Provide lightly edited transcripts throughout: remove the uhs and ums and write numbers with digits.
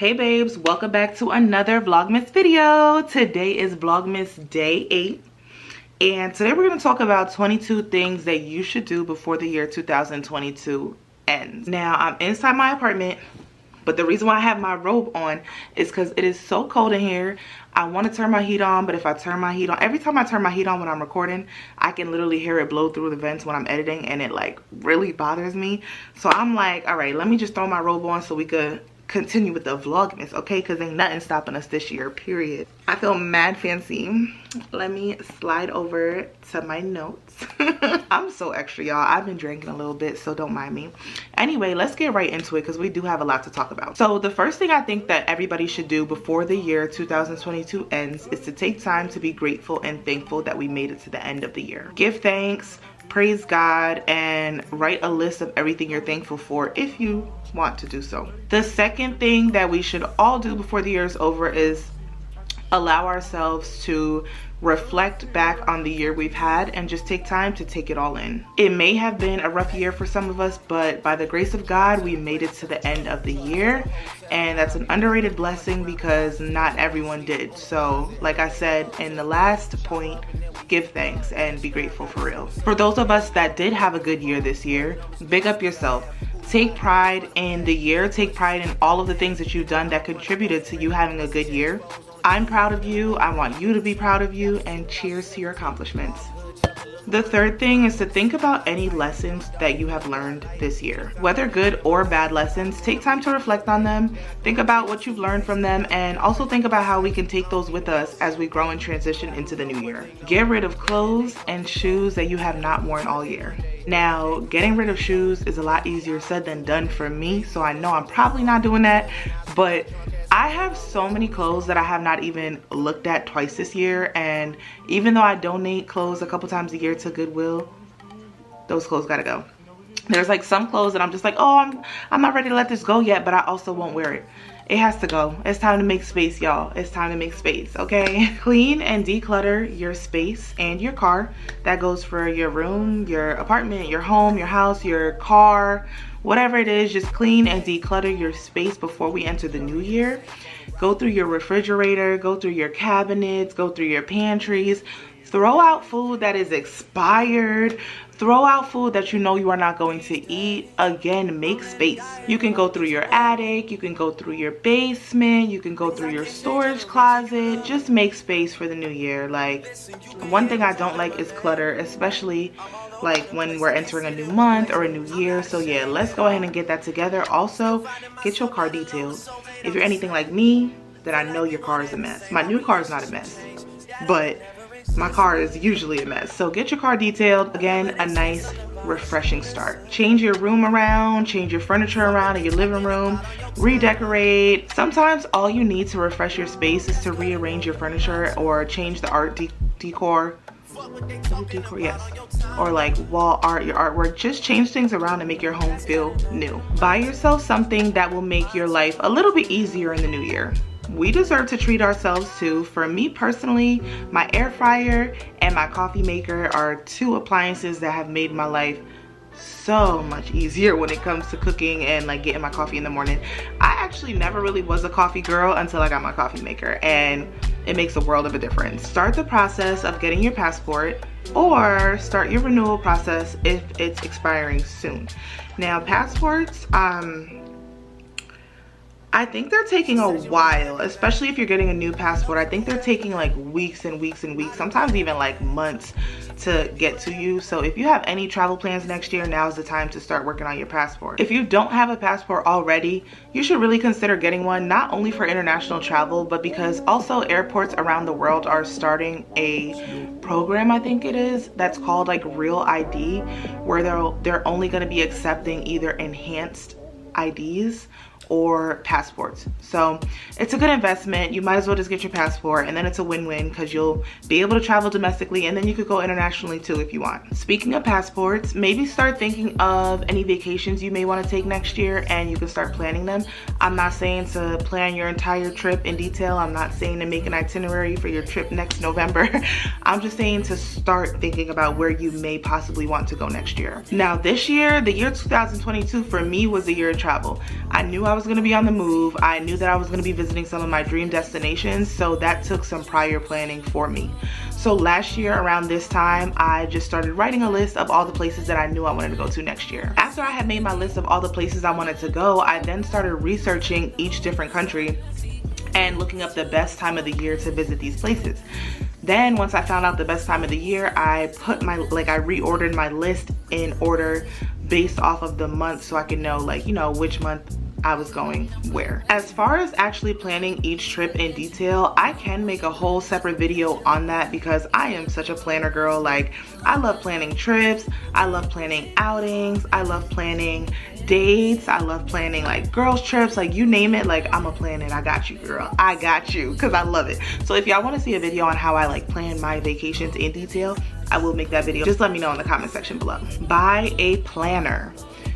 Hey babes, welcome back to another Vlogmas video. Today is Vlogmas day 8. And today we're going to talk about 22 things that you should do before the year 2022 ends. Now, I'm inside my apartment, but the reason why I have my robe on is because it is so cold in here. I want to turn my heat on, but if I turn my heat on, every time I turn my heat on when I'm recording, I can literally hear it blow through the vents when I'm editing, and it like really bothers me. So I'm like, all right, let me just throw my robe on so we could continue with the Vlogmas, okay? Because ain't nothing stopping us this year, period. I feel mad fancy. Let me slide over to my notes. I'm so extra, y'all. I've been drinking a little bit, so don't mind me. Anyway, let's get right into it because we do have a lot to talk about. So the first thing I think that everybody should do before the year 2022 ends is to take time to be grateful and thankful that we made it to the end of the year. Give thanks, praise God, and write a list of everything you're thankful for if you want to do so. The second thing that we should all do before the year is over is allow ourselves to reflect back on the year we've had and just take time to take it all in. It may have been a rough year for some of us, but by the grace of God, we made it to the end of the year, and that's an underrated blessing because not everyone did. So like I said in the last point, give thanks and be grateful for real. For those of us that did have a good year this year, big up yourself. Take pride in the year. Take pride in all of the things that you've done that contributed to you having a good year. I'm proud of you. I want you to be proud of you, and cheers to your accomplishments. The third thing is to think about any lessons that you have learned this year. Whether good or bad lessons, take time to reflect on them, think about what you've learned from them, and also think about how we can take those with us as we grow and transition into the new year. Get rid of clothes and shoes that you have not worn all year. Now, getting rid of shoes is a lot easier said than done for me, so I know I'm probably not doing that, but I have so many clothes that I have not even looked at twice this year, and even though I donate clothes a couple times a year to Goodwill, those clothes gotta go. There's like some clothes that I'm just like, oh, I'm not ready to let this go yet, but I also won't wear it. It has to go. It's time to make space, y'all. It's time to make space, okay? Clean and declutter your space and your car. That goes for your room, your apartment, your home, your house, your car, whatever it is. Just clean and declutter your space before we enter the new year. Go through your refrigerator, go through your cabinets, go through your pantries. Throw out food that is expired. Throw out food that you know you are not going to eat. Again, make space. You can go through your attic, you can go through your basement, you can go through your storage closet. Just make space for the new year. Like, one thing I don't like is clutter, especially like when we're entering a new month or a new year. So yeah, let's go ahead and get that together. Also, get your car detailed. If you're anything like me, then I know your car is a mess. My new car is not a mess, but my car is usually a mess. So get your car detailed. Again, a nice refreshing start. Change your room around, change your furniture around in your living room, redecorate. Sometimes all you need to refresh your space is to rearrange your furniture or change the art decor. Yes, or like wall art, your artwork. Just change things around and make your home feel new. Buy yourself something that will make your life a little bit easier in the new year. We deserve to treat ourselves too. For me personally, my air fryer and my coffee maker are two appliances that have made my life so much easier when it comes to cooking and like getting my coffee in the morning. I actually never really was a coffee girl until I got my coffee maker, and it makes a world of a difference. Start the process of getting your passport, or start your renewal process if it's expiring soon. Now, passports, I think they're taking a while, especially if you're getting a new passport. I think they're taking like weeks and weeks and weeks, sometimes even like months to get to you. So if you have any travel plans next year, now's the time to start working on your passport. If you don't have a passport already, you should really consider getting one, not only for international travel, but because also airports around the world are starting a program, I think it is, that's called like Real ID, where they're only going to be accepting either enhanced IDs or passports. So it's a good investment. You might as well just get your passport, and then it's a win-win because you'll be able to travel domestically, and then you could go internationally too if you want. Speaking of passports, maybe start thinking of any vacations you may want to take next year, and you can start planning them. I'm not saying to plan your entire trip in detail. I'm not saying to make an itinerary for your trip next November. I'm just saying to start thinking about where you may possibly want to go next year. Now this year, the year 2022 for me was a year of travel. I knew I I was going to be on the move. I knew that I was going to be visiting some of my dream destinations, so that took some prior planning for me. So last year around this time, I just started writing a list of all the places that I knew I wanted to go to next year. After I had made my list of all the places I wanted to go, I then started researching each different country and looking up the best time of the year to visit these places. Then once I found out the best time of the year, I reordered my list in order based off of the month, so I could know, like, you know, which month I was going where. As far as actually planning each trip in detail, I can make a whole separate video on that because I am such a planner girl. Like, I love planning trips, I love planning outings, I love planning dates, I love planning like girls trips, like you name it, like I'ma plan it. I got you, girl, I got you, because I love it. So if y'all want to see a video on how I like plan my vacations in detail, I will make that video. Just let me know in the comment section below. Buy a planner.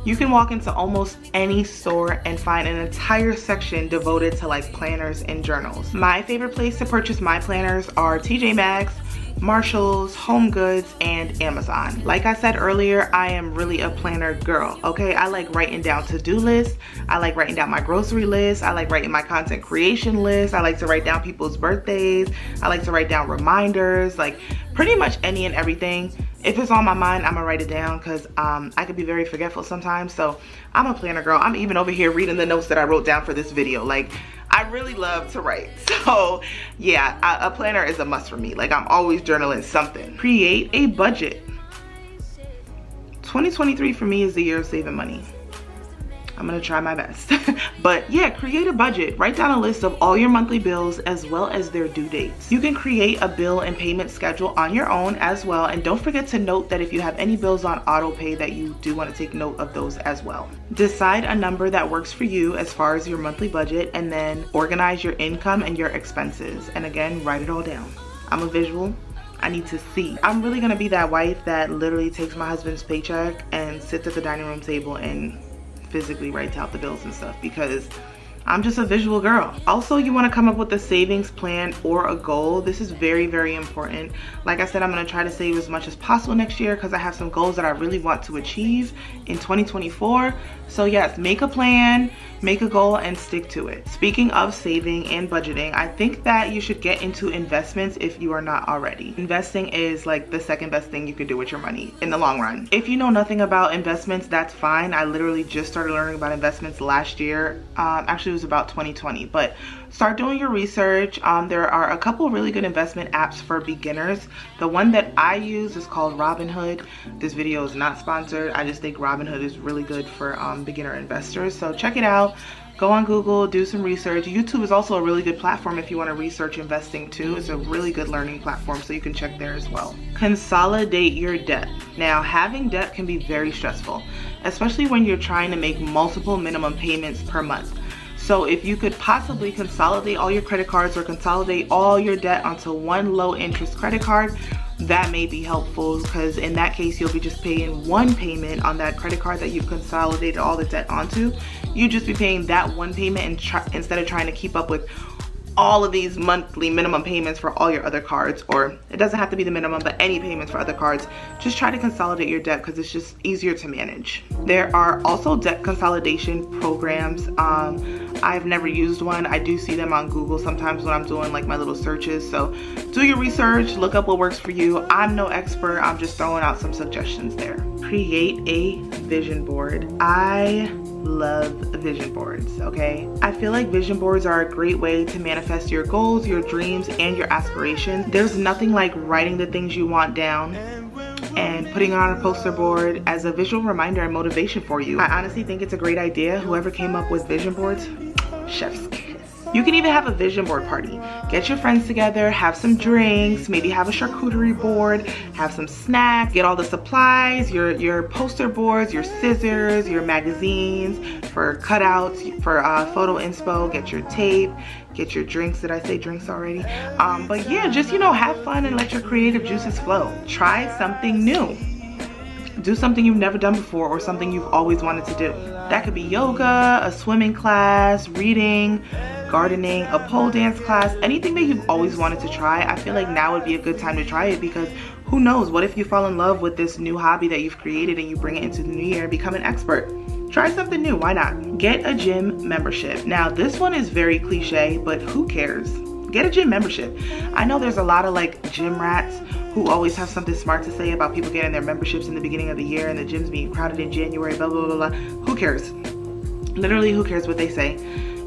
You can walk into almost any store and find an entire section devoted to like planners and journals. My favorite place to purchase my planners are TJ Maxx, Marshalls, Home Goods, and Amazon. Like I said earlier, I am really a planner girl, okay? I like writing down to-do lists. I like writing down my grocery list. I like writing my content creation list. I like to write down people's birthdays. I like to write down reminders, like pretty much any and everything. If it's on my mind, I'm gonna write it down because I could be very forgetful sometimes. So I'm a planner girl. I'm even over here reading the notes that I wrote down for this video. Like, I really love to write. So yeah, a planner is a must for me. Like, I'm always journaling something. Create a budget. 2023 for me is the year of saving money. I'm gonna try my best. But yeah, create a budget. Write down a list of all your monthly bills as well as their due dates. You can create a bill and payment schedule on your own as well. And don't forget to note that if you have any bills on auto pay, that you do want to take note of those as well. Decide a number that works for you as far as your monthly budget, and then organize your income and your expenses. And again, write it all down. I'm a visual. I need to see. I'm really gonna be that wife that literally takes my husband's paycheck and sits at the dining room table and physically writes out the bills and stuff, because I'm just a visual girl. Also, you want to come up with a savings plan or a goal. This is very, very important. Like I said, I'm going to try to save as much as possible next year because I have some goals that I really want to achieve in 2024. So yes, make a plan, make a goal, and stick to it. Speaking of saving and budgeting, I think that you should get into investments if you are not already. Investing is like the second best thing you can do with your money in the long run. If you know nothing about investments, that's fine. I literally just started learning about investments last year. Actually, it was about 2020, but start doing your research. There are a couple really good investment apps for beginners. The one that I use is called Robinhood. This video is not sponsored. I just think Robinhood is really good for beginner investors. So check it out. Go on Google, do some research. YouTube is also a really good platform if you want to research investing too. It's a really good learning platform, so you can check there as well. Consolidate your debt. Now, having debt can be very stressful, especially when you're trying to make multiple minimum payments per month. So if you could possibly consolidate all your credit cards or consolidate all your debt onto one low interest credit card, that may be helpful, because in that case you'll be just paying one payment on that credit card that you've consolidated all the debt onto. You just be paying that one payment and instead of trying to keep up with all of these monthly minimum payments for all your other cards, or it doesn't have to be the minimum, but any payments for other cards. Just try to consolidate your debt because it's just easier to manage. There are also debt consolidation programs. I've never used one. I do see them on Google sometimes when I'm doing like my little searches. So do your research, look up what works for you. I'm no expert. I'm just throwing out some suggestions there. Create a vision board. I love vision boards, okay? I feel like vision boards are a great way to manifest your goals, your dreams, and your aspirations. There's nothing like writing the things you want down and putting it on a poster board as a visual reminder and motivation for you. I honestly think it's a great idea. Whoever came up with vision boards, chef's kiss. You can even have a vision board party. Get your friends together, have some drinks, maybe have a charcuterie board, have some snacks, get all the supplies, your poster boards, your scissors, your magazines for cutouts, for photo inspo, get your tape, get your drinks. Did I say drinks already? But yeah, just, you know, have fun and let your creative juices flow. Try something new. Do something you've never done before or something you've always wanted to do. That could be yoga, a swimming class, reading, gardening, a pole dance class, anything that you've always wanted to try. I feel like now would be a good time to try it, because who knows, what if you fall in love with this new hobby that you've created and you bring it into the new year and become an expert? Try something new, why not? Get a gym membership. Now this one is very cliche, but who cares? Get a gym membership. I know there's a lot of like gym rats who always have something smart to say about people getting their memberships in the beginning of the year and the gyms being crowded in January, blah, blah, blah, blah. Who cares? Literally, who cares what they say?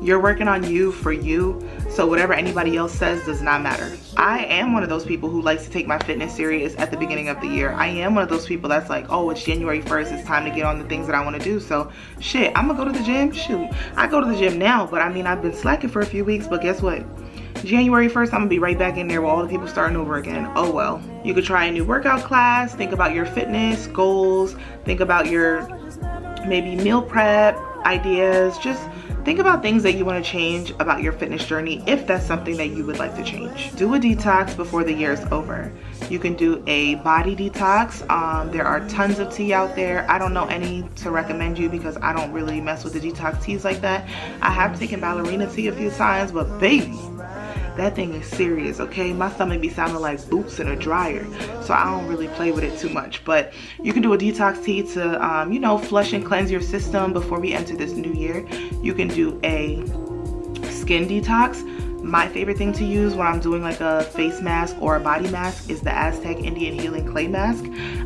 You're working on you for you, so whatever anybody else says does not matter. I am one of those people who likes to take my fitness serious at the beginning of the year. I am one of those people that's like, oh, it's January 1st, it's time to get on the things that I want to do. So shit, I'm gonna go to the gym. Shoot, I go to the gym now, but I mean, I've been slacking for a few weeks, but guess what? January 1st, I'm gonna be right back in there with all the people starting over again. Oh well. You could try a new workout class, think about your fitness goals, think about your maybe meal prep ideas. Just think about things that you want to change about your fitness journey if that's something that you would like to change. Do a detox before the year is over. You can do a body detox. There are tons of tea out there. I don't know any to recommend you because I don't really mess with the detox teas like that. I have taken ballerina tea a few times, but baby, that thing is serious, okay? My stomach be sounding like boots in a dryer, so I don't really play with it too much. But you can do a detox tea to, you know, flush and cleanse your system before we enter this new year. You can do a skin detox. My favorite thing to use when I'm doing like a face mask or a body mask is the Aztec Indian Healing Clay Mask.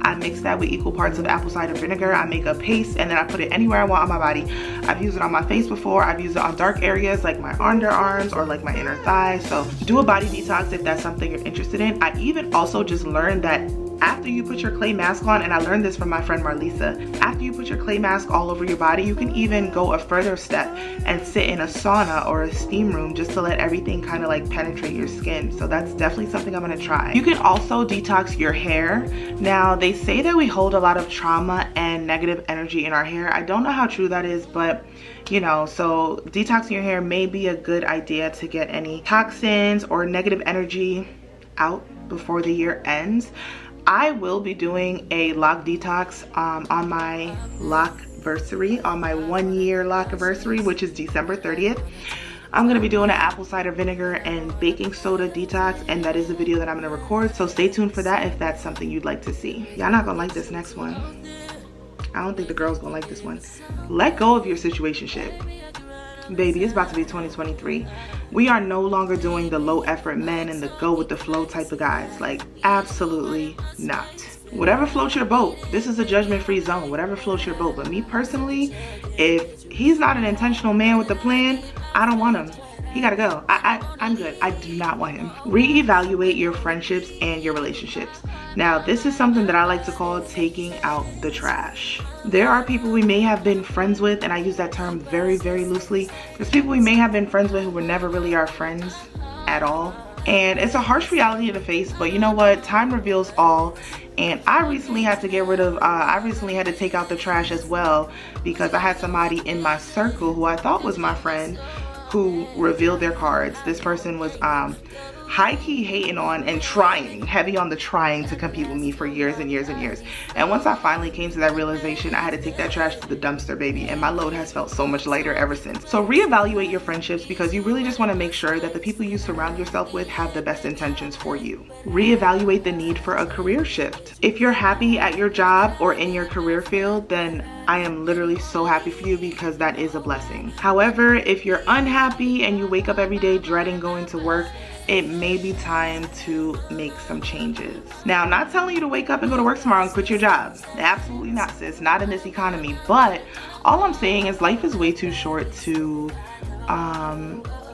I mix that with equal parts of apple cider vinegar. I make a paste and then I put it anywhere I want on my body. I've used it on my face before. I've used it on dark areas like my underarms or like my inner thighs. So do a body detox if that's something you're interested in. I even also just learned that after you put your clay mask on, and I learned this from my friend Marlisa, after you put your clay mask all over your body, you can even go a further step and sit in a sauna or a steam room just to let everything kind of like penetrate your skin. So that's definitely something I'm gonna try. You can also detox your hair. Now they say that we hold a lot of trauma and negative energy in our hair. I don't know how true that is, but you know, so detoxing your hair may be a good idea to get any toxins or negative energy out before the year ends. I will be doing a lock detox on my lockversary, on my 1 year lockversary, which is December 30th. I'm gonna be doing an apple cider vinegar and baking soda detox, and that is a video that I'm gonna record. So stay tuned for that if that's something you'd like to see. Y'all not gonna like this next one. I don't think the girl's gonna like this one. Let go of your situationship. Baby, it's about to be 2023. We are no longer doing the low effort men and the go with the flow type of guys. Like, absolutely not. Whatever floats your boat. This is a judgment-free zone. Whatever floats your boat. But me personally, if he's not an intentional man with a plan, I don't want him. He gotta go. I'm good. I do not want him. Reevaluate your friendships and your relationships. Now, this is something that I like to call taking out the trash. There are people we may have been friends with, and I use that term very, very loosely. There's people we may have been friends with who were never really our friends at all. And it's a harsh reality to face, but you know what? Time reveals all. And I recently had to get rid of, I recently had to take out the trash as well, because I had somebody in my circle who I thought was my friend who revealed their cards. This person was high-key hating on and trying, heavy on the trying to compete with me for years and years and years. And once I finally came to that realization, I had to take that trash to the dumpster, baby, and my load has felt so much lighter ever since. So reevaluate your friendships, because you really just want to make sure that the people you surround yourself with have the best intentions for you. Reevaluate the need for a career shift. If you're happy at your job or in your career field, then I am literally so happy for you, because that is a blessing. However, if you're unhappy and you wake up every day dreading going to work, it may be time to make some changes. Now, I'm not telling you to wake up and go to work tomorrow and quit your job. Absolutely not, sis. Not in this economy. But all I'm saying is life is way too short to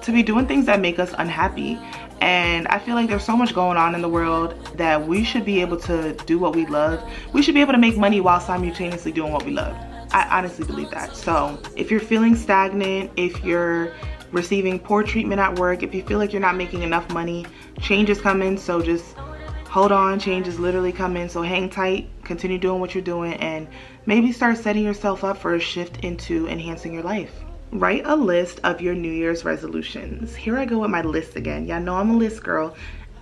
be doing things that make us unhappy. And I feel like there's so much going on in the world that we should be able to do what we love. We should be able to make money while simultaneously doing what we love. I honestly believe that. So if you're feeling stagnant, if you're receiving poor treatment at work, if you feel like you're not making enough money, change is coming. So just hold on, change is literally coming. So hang tight, continue doing what you're doing, and maybe start setting yourself up for a shift into enhancing your life. Write a list of your New Year's resolutions. Here I go with my list again. Y'all know I'm a list girl.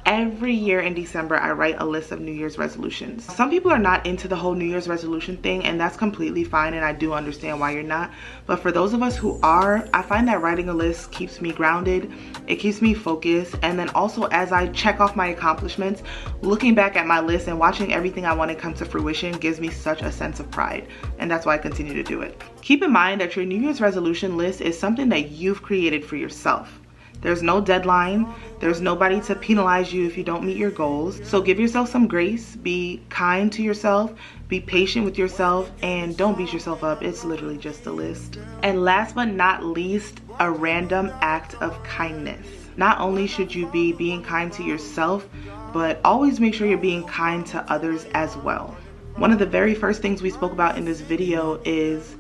Every year in December, I write a list of New Year's resolutions. Some people are not into the whole New Year's resolution thing, and that's completely fine, and I do understand why you're not. But for those of us who are, I find that writing a list keeps me grounded, it keeps me focused, and then also as I check off my accomplishments, looking back at my list and watching everything I want to come to fruition gives me such a sense of pride, and that's why I continue to do it. Keep in mind that your New Year's resolution list is something that you've created for yourself. There's no deadline. There's nobody to penalize you if you don't meet your goals. So give yourself some grace. Be kind to yourself. Be patient with yourself. And don't beat yourself up. It's literally just a list. And last but not least, a random act of kindness. Not only should you be being kind to yourself, but always make sure you're being kind to others as well. One of the very first things we spoke about in this video is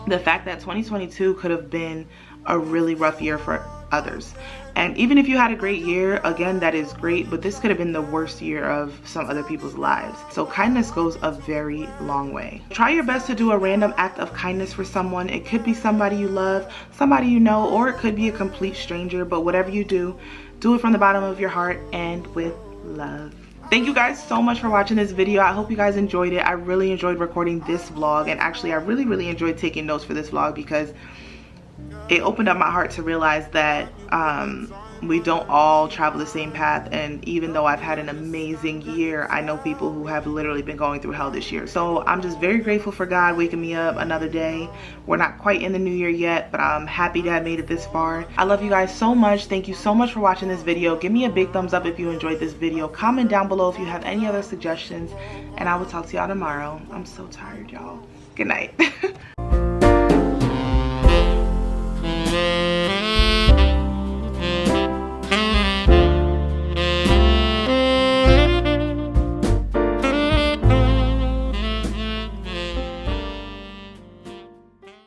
the fact that 2022 could have been a really rough year for others. And even if you had a great year, again, that is great, but this could have been the worst year of some other people's lives. So kindness goes a very long way. Try your best to do a random act of kindness for someone. It could be somebody you love, somebody you know, or it could be a complete stranger, but whatever you do, do it from the bottom of your heart and with love. Thank you guys so much for watching this video. I hope you guys enjoyed it. I really enjoyed recording this vlog, and actually I really enjoyed taking notes for this vlog because it opened up my heart to realize that we don't all travel the same path. And even though I've had an amazing year, I know people who have literally been going through hell this year. So I'm just very grateful for God waking me up another day. We're not quite in the new year yet, but I'm happy to have made it this far. I love you guys so much. Thank you so much for watching this video. Give me a big thumbs up if you enjoyed this video. Comment down below if you have any other suggestions, and I will talk to y'all tomorrow. I'm so tired, y'all. Good night.